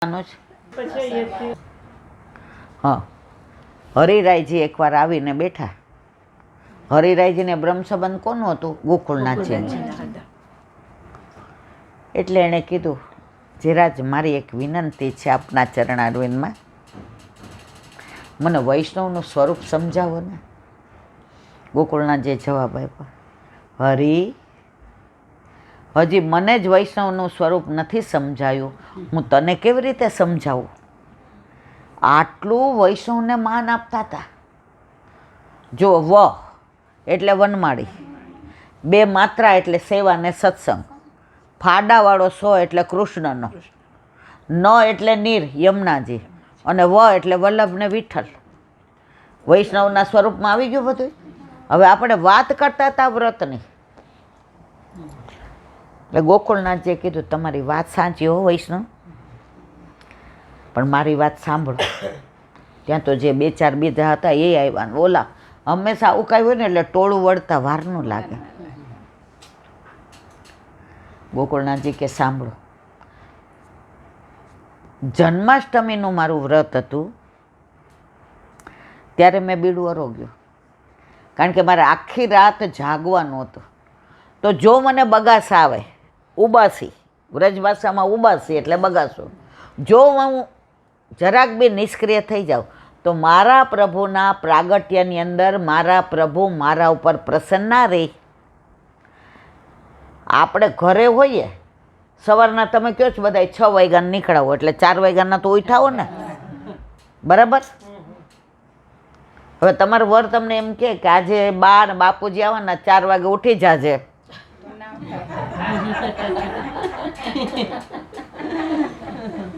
કહેવાનું છે. હા, હરિરાયજી એકવાર આવીને બેઠા. હરિરાયજીને બ્રહ્મ સંબંધ કોનું હતું? ગોકુળનાથજી. એટલે એણે કીધું, જીરાજ મારી એક વિનંતી છે આપના ચરણારવિંદમાં, મને વૈષ્ણવનું સ્વરૂપ સમજાવો ને. ગોકુળનાથજીએ જવાબ આપ્યો, હરી, હજી મને જ વૈષ્ણવનું સ્વરૂપ નથી સમજાયું, હું તને કેવી રીતે સમજાવું? આટલું વૈષ્ણવને માન આપતા હતા. જો વ એટલે વનમાળી, બે માત્રા એટલે સેવા ને સત્સંગ, ફાડાવાળો સો એટલે કૃષ્ણનો, ન એટલે નીર યમુનાજી, અને વ એટલે વલ્લભ ને વિઠ્ઠલ. વૈષ્ણવના સ્વરૂપમાં આવી ગયું બધું. હવે આપણે વાત કરતા હતા વ્રતની. એટલે ગોકુળનાથજીએ કીધું, તમારી વાત સાચી હો વૈષ્ણવ, પણ મારી વાત સાંભળો. ત્યાં તો જે બે ચાર બીજા હતા એ આવ્યા ને ઓલા હંમેશા આવું કાંઈ હોય ને એટલે ટોળું વળતા વાર ન લાગે. ગોકુળનાથજી કે સાંભળો, જન્માષ્ટમીનું મારું વ્રત હતું ત્યારે મેં બીડું અરોગ્યું, કારણ કે મારે આખી રાત જાગવાનું હતું. તો જો મને બગાસ આવે, ઉબાસી, વ્રજ ભાષામાં ઉબાસી એટલે બગાસો, જો હું જરાક બી નિષ્ક્રિય થઈ જાઉં તો મારા પ્રભુના પ્રાગટ્યની અંદર મારા પ્રભુ મારા ઉપર પ્રસન્ન ના રહી. આપણે ઘરે હોઈએ, સવારના તમે કહો છો બધા 6 વાગ્યાને નીકળાવો એટલે 4 વાગ્યાના તો ઉઠાવો ને, બરાબર? હવે તમારું વર તમને એમ કે આજે બા ને બાપુજી આવવાના, 4 વાગે ઉઠી જાજે,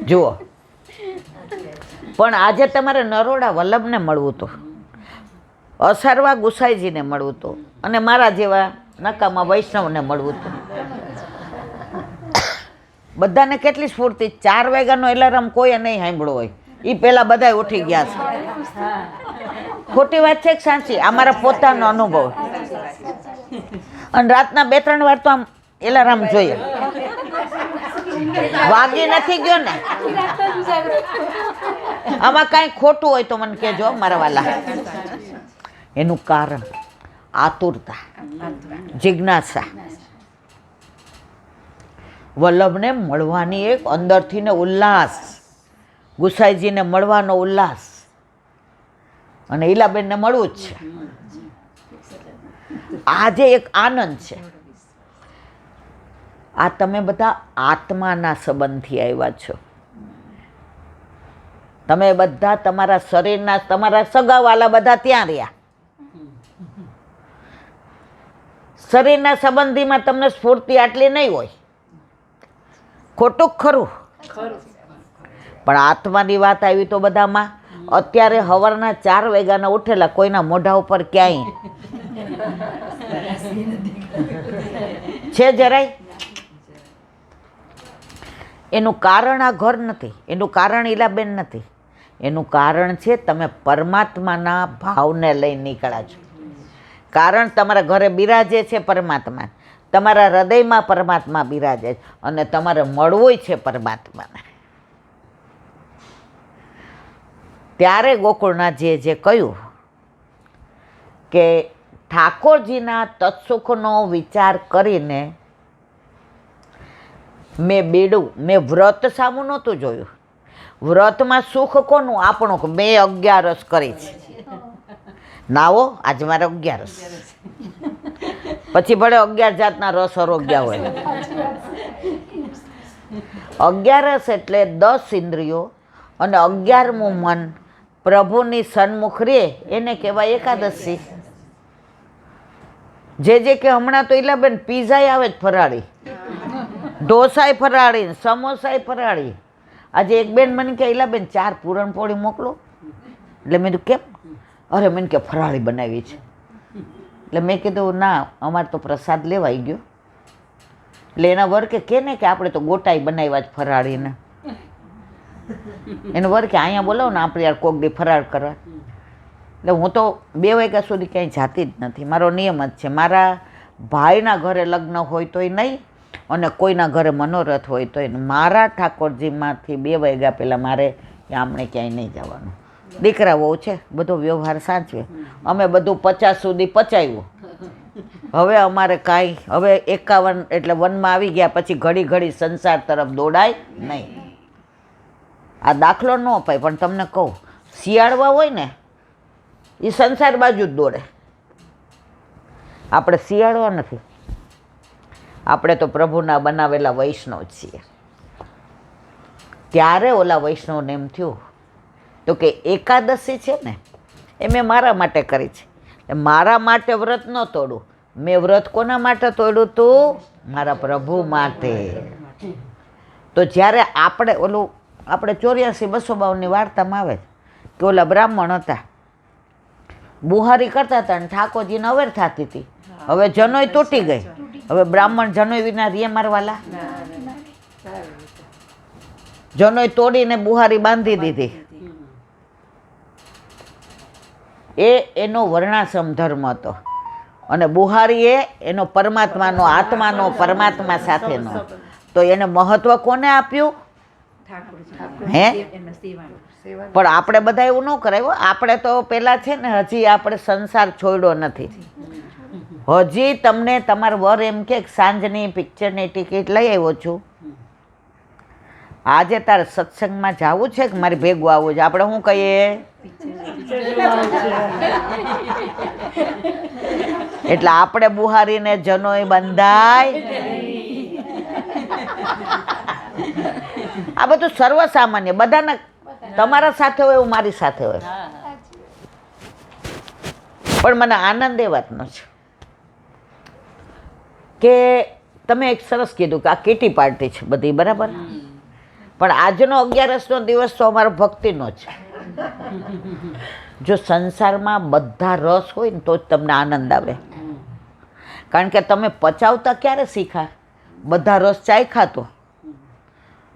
જુઓ. પણ આજે તમારે નરોડા વલ્લભને મળવું હતું, અસારવા ગુસાઈજીને મળવું હતું, અને મારા જેવા નકામા વૈષ્ણવને મળવું હતું. બધાને કેટલી સ્ફૂર્તિ! 4 વાગ્યાનો એલાર્મ કોઈએ નહીં સાંભળ્યો હોય, એ પહેલાં બધા ઉઠી ગયા છે. ખોટી વાત છે કે સાચી? આ મારા પોતાનો અનુભવ. અને રાતના 2-3 વાર તો આમ એલાર્મ જોઈએ, વાગી નથી ગયો ને. આમાં કાંઈ ખોટું હોય તો મને કહેજો મારા વાલા. એનું કારણ આતુરતા, જિજ્ઞાસા, વલ્લભને મળવાની એક અંદરથી ને ઉલ્લાસ, ગુસાઈજીને મળવાનો ઉલ્લાસ, અને ઈલાબેનને મળવું જ છે. આજે એક આનંદ છે. આ તમે બધા આત્માના સંબંધથી આવ્યા છો. તમે બધા તમારા શરીરના, તમારા સગાવાલા બધા ત્યાં રહ્યા. શરીરના સંબંધીમાં તમને સ્ફૂર્તિ આટલી નહીં હોય, ખોટું ખરું, પણ આત્માની વાત આવી તો બધામાં. અત્યારે સવારના 4 વાગ્યાના ઉઠેલા કોઈના મોઢા ઉપર ક્યાંય છે જરાય? એનું કારણ આ ઘર નથી, એનું કારણ ઈલાબેન નથી, એનું કારણ છે તમે પરમાત્માના ભાવને લઈ નીકળ્યા છો. કારણ તમારા ઘરે બિરાજે છે પરમાત્મા, તમારા હૃદયમાં પરમાત્મા બિરાજે છે, અને તમારે મળવું છે પરમાત્માને. ત્યારે ગોકુળનાથજીએ જે કહ્યું કે ઠાકોરજીના તત્સુખનો વિચાર કરીને મેં વ્રત સામું નહોતું જોયું. વ્રતમાં સુખ કોનું? આપણું. મેં 11 કરી છે, નાવો આજે મારે 11. પછી ભલે 11 જાતના રસ અરોગ્યા હોય. 11 એટલે 10 ઇન્દ્રિયો અને 11મું મન પ્રભુની સન્મુખ રે, એને કહેવાય એકાદશી. જે કે હમણાં તો ઈલાબેન પીઝાય આવે જ ફરાળી, ઢોસાય ફરાળી, સમોસાય ફરાળી. આજે એક બેન મને કે ઈલાબેન 4 પૂરણપોળી મોકલો. એટલે મેં કીધું કેમ? અરે મને કે ફરાળી બનાવી છે. એટલે મેં કીધું ના, અમારે તો પ્રસાદ લેવાઈ ગયો. એટલે એના વર કે ને કે આપણે તો ગોટાઈ બનાવ્યા જ ફરાળીને. એનો વર કે અહીંયા બોલાવો ને આપણે યાર કોક દી ફરાળ કરવા. એટલે હું તો 2 વાગ્યા સુધી ક્યાંય જાતી જ નથી. મારો નિયમ જ છે. મારા ભાઈના ઘરે લગ્ન હોય તોય નહીં, અને કોઈના ઘરે મનોરથ હોય તો એને મારા ઠાકોરજીમાંથી 2 વાગ્યા પહેલાં મારે આમણે ક્યાંય નહીં જવાનું. દીકરાઓ છે બધો વ્યવહાર સાચવે. અમે બધું 50 સુધી પચાવ્યું. હવે અમારે કાંઈ હવે 51 એટલે 1માં આવી ગયા પછી ઘડી ઘડી સંસાર તરફ દોડાય નહીં. આ દાખલો ન અપાય પણ તમને કહું, શિયાળવા હોય ને એ સંસાર બાજુ જ દોડે. આપણે શિયાળવા નથી, આપણે તો પ્રભુના બનાવેલા વૈષ્ણવ છીએ. ત્યારે ઓલા વૈષ્ણવને એમ થયું તો કે એકાદશી છે ને એ મેં મારા માટે કરી છે, મારા માટે વ્રત ન તોડું. મેં વ્રત કોના માટે તોડ્યું તું? મારા પ્રભુ માટે. તો જ્યારે આપણે ઓલું આપણે 84-252ની વાર્તામાં આવે કે ઓલા બ્રાહ્મણ હતા, બુહારી કરતા હતા અને ઠાકોરજીને અવેર થતી હતી. હવે જનોય તૂટી ગઈ. હવે બ્રાહ્મણ જનોય વિના રીએ મારવાલા, જનોય તોડીને બુહારી બાંધી દીધી. એનો વર્ણાશ્રમ ધર્મ હતો અને બુહારી એનો પરમાત્માનો આત્માનો પરમાત્મા સાથેનો. તો એને મહત્વ કોને આપ્યું? હે? પણ આપણે બધા એવું ન કરાયું. આપણે તો પેલા છે ને હજી આપણે સંસાર છોડ્યો નથી. હજી તમને તમારા વર એમ કે સાંજની પિક્ચરની ટિકિટ લઈ આવ્યો છું, આજે તારે સત્સંગમાં જવું છે કે મારે ભેગું આવવું છે? આપણે શું કહીએ? એટલે આપણે બુહારીને જનોય બંધાય. આ બધું સર્વસામાન્ય, બધાના તમારા સાથે હોય એવું મારી સાથે હોય. પણ મને આનંદ એ વાતનો છે કે તમે એક સરસ કીધું કે આ કીટી પાર્ટી છે બધી, બરાબર. પણ આજનો 11નો દિવસ તો અમારો ભક્તિનો છે. જો સંસારમાં બધા રસ હોય ને તો જ તમને આનંદ આવે. કારણ કે તમે પચાવતા ક્યારે શીખા? બધા રસ ચાખ્યા તો.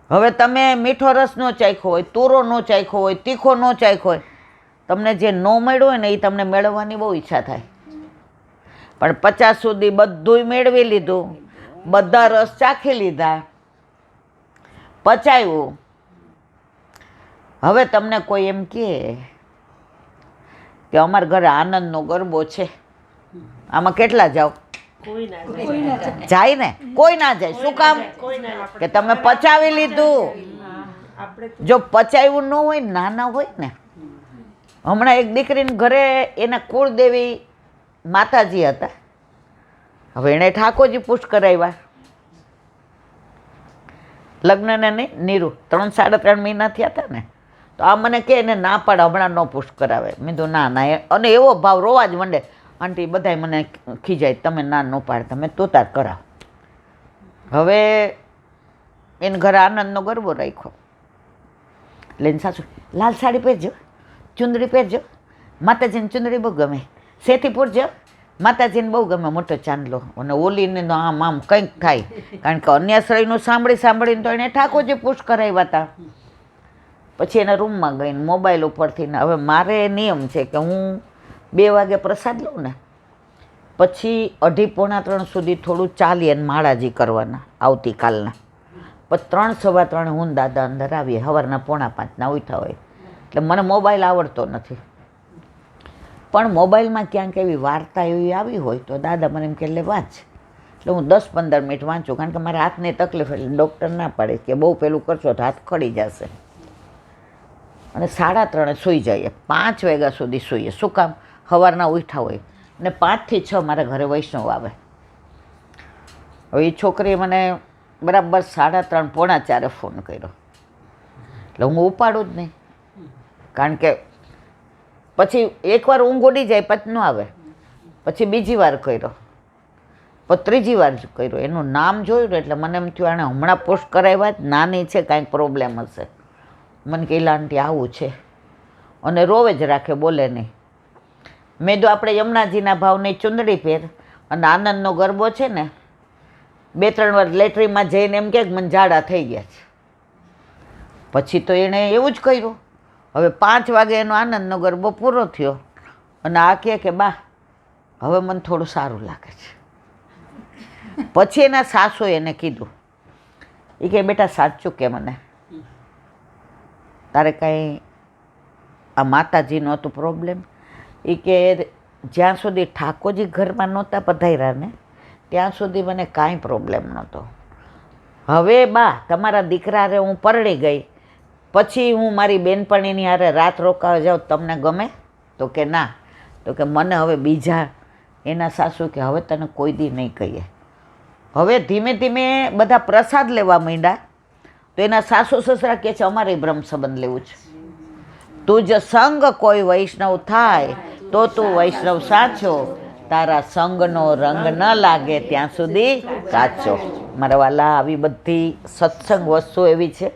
હવે તમે મીઠો રસ ન ચાખ્યો હોય, તુરો ન ચાખ્યો હોય, તીખો ન ચાખ્યો હોય, તમને જે ન મળ્યું હોય ને એ તમને મેળવવાની બહુ ઈચ્છા થાય. પણ 50 સુધી બધુંય મેળવી લીધું, બધા રસ ચાખી લીધા, પચાવ્યું. હવે તમને કોઈ એમ કહે કે અમારા ઘરે આનંદનો ગરબો છે, આમાં કેટલા જાઓ? જાય ને? કોઈ ના જાય. શું કામ? કે તમે પચાવી લીધું. જો પચાવ્યું ન હોય, નાના હોય ને, હમણાં એક દીકરીને ઘરે એના કુળદેવી માતાજી હતા. હવે એણે ઠાકોરજી પૂછ કરાવ્યા. લગ્નને નહીં, નીરુ 3-3.5 મહિના થયા હતા ને. તો આ મને કહે એને ના પાડે, હમણાં ન પુષ્ટ કરાવે. મેં તો ના ના. અને એવો ભાવ રોવા જ માંડે. આંટી બધાય મને ખીજાય, તમે ના ન પાડે, તમે તો તાર કરાવ. હવે એને ઘરે આનંદનો ગરબો રાખ્યો. લઈને સાસુ, લાલ સાડી પહેરજો, ચુંદડી પહેરજો, માતાજીને ચુંદડી બહુ ગમે, શેથી પૂરજો, માતાજીને બહુ ગમે મોટો ચાંદલો. અને ઓલીને તો આમ કંઈક થાય. કારણ કે અન્યાશ્રયનું સાંભળીને તો એણે ઠાકોરજી પુષ્ટ કરાવ્યા હતા. પછી એના રૂમમાં ગઈને મોબાઈલ ઉપરથી ને, હવે મારે નિયમ છે કે હું 2 વાગે પ્રસાદ લઉં ને પછી 2:30-3 સુધી થોડું ચાલી અને માળાજી કરવાના આવતીકાલના. પછી 3-3:15 હું દાદા અંદર આવીએ, સવારના 4:45 ઉઠ્યા હોય. એટલે મને મોબાઈલ આવડતો નથી, પણ મોબાઈલમાં ક્યાંક એવી વાર્તા એવી આવી હોય તો દાદા મને એમ કે લે વાંચ. એટલે હું 10-15 મિનિટ વાંચું. કારણ કે મારા હાથની તકલીફ, એટલે ડૉક્ટર ના પાડે કે બહુ પેલું કરશો તો હાથ ખડી જશે. અને 3:30 સૂઈ જઈએ, 5 વાગ્યા સુધી સૂઈએ. શું કામ? સવારના ઉઠ્યા હોય. અને 5 થી 6 મારા ઘરે વૈષ્ણવ આવે. હવે એ છોકરીએ મને બરાબર 3:30-4 ફોન કર્યો. એટલે હું ઉપાડું જ નહીં. કારણ કે પછી એકવાર ઊંઘ ઉડી જાય પછી ન આવે. પછી બીજી વાર કર્યો, પછી ત્રીજી વાર કર્યો. એનું નામ જોયું ને એટલે મને એમ થયું આણે હમણાં પોસ્ટ કરાવ્યા જ, નાની છે, કાંઈક પ્રોબ્લેમ હશે. મને કે આંટી આવું છે. અને રોવે જ રાખે, બોલે નહીં. મેં તો આપણે યમુનાજીના ભાવની ચુંદડી પહેર અને આનંદનો ગરબો છે ને, 2-3 વાર લેટરીમાં જઈને એમ કે મને ઝાડા થઈ ગયા છે. પછી તો એણે એવું જ કર્યું. હવે 5 વાગે એનો આનંદનો ગરબો પૂરો થયો અને આ કહે કે બા હવે મને થોડું સારું લાગે છે. પછી એના સાસુએ એને કીધું, એ કે બેટા સાચું કે મને તારે કાંઈ આ માતાજીનો હતું પ્રોબ્લેમ? એ કે જ્યાં સુધી ઠાકોરજી ઘરમાં નહોતા પધાર્યા ને ત્યાં સુધી મને કાંઈ પ્રોબ્લેમ નહોતો. હવે બા તમારા દીકરાને હું પરણી ગઈ પછી હું મારી બેનપણીની હારે રાત રોકાવા જાઉં તમને ગમે? તો કે ના. તો કે મને હવે બીજા, એના સાસુ કે હવે તને કોઈ દી નહીં કહીએ. હવે ધીમે ધીમે બધા પ્રસાદ લેવા માંડ્યા તો એના સાસુ સસરા કહે છે અમારે બ્રહ્મ સંબંધ લેવું છે. તું જ સંગ કોઈ વૈષ્ણવ થાય તો તું વૈષ્ણવ સાચો, તારા સંગનો રંગ ન લાગે ત્યાં સુધી કાચો. મારા વાલા, આવી બધી સત્સંગ વસ્તુ એવી છે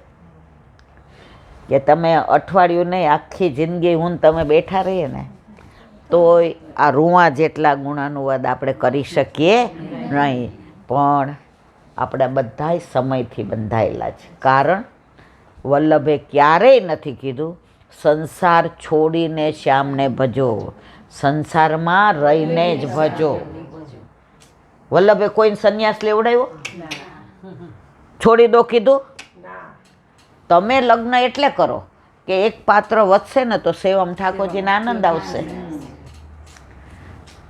કે તમે અઠવાડિયું નહીં આખી જિંદગી હું તમે બેઠા રહીએ ને તોય આ રૂવા જેટલા ગુણાનુવાદ આપણે કરી શકીએ નહીં. પણ આપણે બધાય સમયથી બંધાયેલા છે. કારણ વલ્લભે ક્યારેય નથી કીધું સંસાર છોડીને શ્યામને ભજો, સંસારમાં રહીને જ ભજો. વલ્લભે કોઈને સંન્યાસ લેવડાવ્યો? છોડી દો કીધું? તમે લગ્ન એટલે કરો કે એક પાત્ર વધશે ને તો સેવમ ઠાકોરજીને આનંદ આવશે.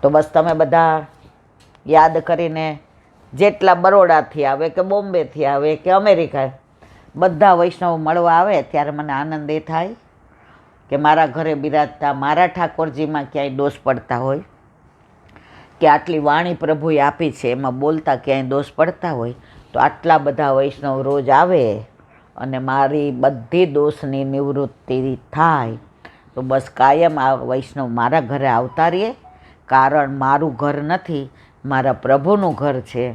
તો બસ તમે બધા યાદ કરીને, જેટલા બરોડાથી આવે કે બોમ્બેથી આવે કે અમેરિકા, બધા વૈષ્ણવ મળવા આવે ત્યારે મને આનંદ એ થાય કે મારા ઘરે બિરાજતા મારા ઠાકોરજીમાં ક્યાંય દોષ પડતા હોય કે આટલી વાણી પ્રભુએ આપી છે એમાં બોલતા ક્યાંય દોષ પડતા હોય તો આટલા બધા વૈષ્ણવ રોજ આવે અને મારી બધી દોષની નિવૃત્તિ થાય. તો બસ કાયમ આ વૈષ્ણવ મારા ઘરે આવતા રહીએ. કારણ મારું ઘર નથી, મારા પ્રભુનું ઘર છે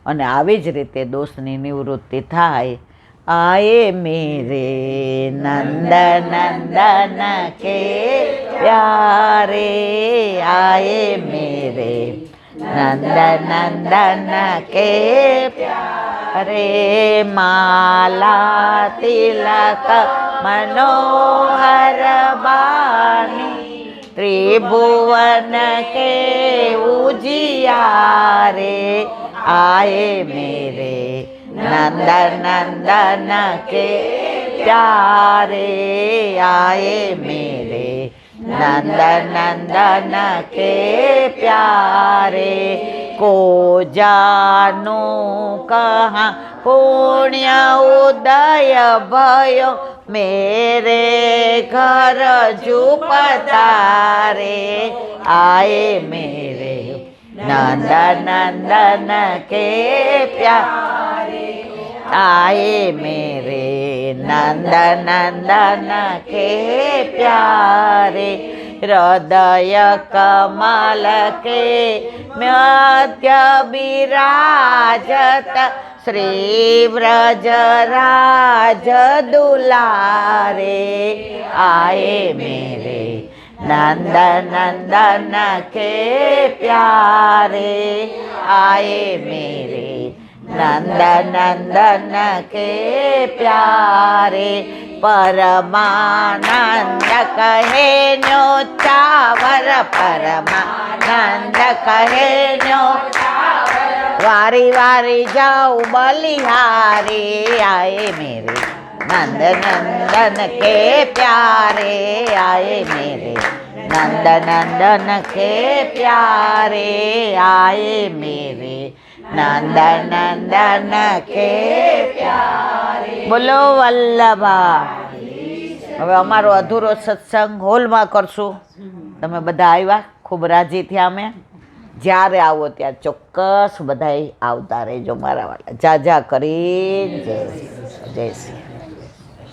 અને આવી જ રીતે દોષની નિવૃત્તિ થાય. આયે મેરે નંદ નંદન કે પ્યારે, આયે મેરે નંદ નંદન કે પ્યારે, માલા તિલક મનોહર બાની, त्रिभुवन के उजियारे, आए मेरे नंद नंदन के प्यारे, आए मेरे नंद नंदन के प्यारे. को जानो कहाँ पुण्य उदय भयो, मेरे घर जुप तारे, आए मेरे नंद नंदन के प्यारे, आए मेरे नंद नंदन के प्यारे. हृदय कमल के मध्य विराजत, श्री व्रजराज दुलारे, आए मेरे नंद नंदन के प्यारे, आए मेरे नंद नंदन के प्यारे. परमानंद कहे न्यो चावर, परमानंद कहे न्यो वारी वारी जाऊ बलिहारी, आए मेरे नंद नंदन के प्यारे, आए मेरे नंद नंदन के प्यारे, आए मेरे नंद नंदन के प्यारे. बोलो વલ્લભા. હવે અમારો અધૂરો સત્સંગ હોલમાં કરશું. તમે બધા આવ્યા, ખૂબ રાજી થયા અમે. જ્યારે આવો ત્યાં ચોક્કસ બધાય આવતા રહેજો મારા વાળા. જા જા કરી જય શ્રી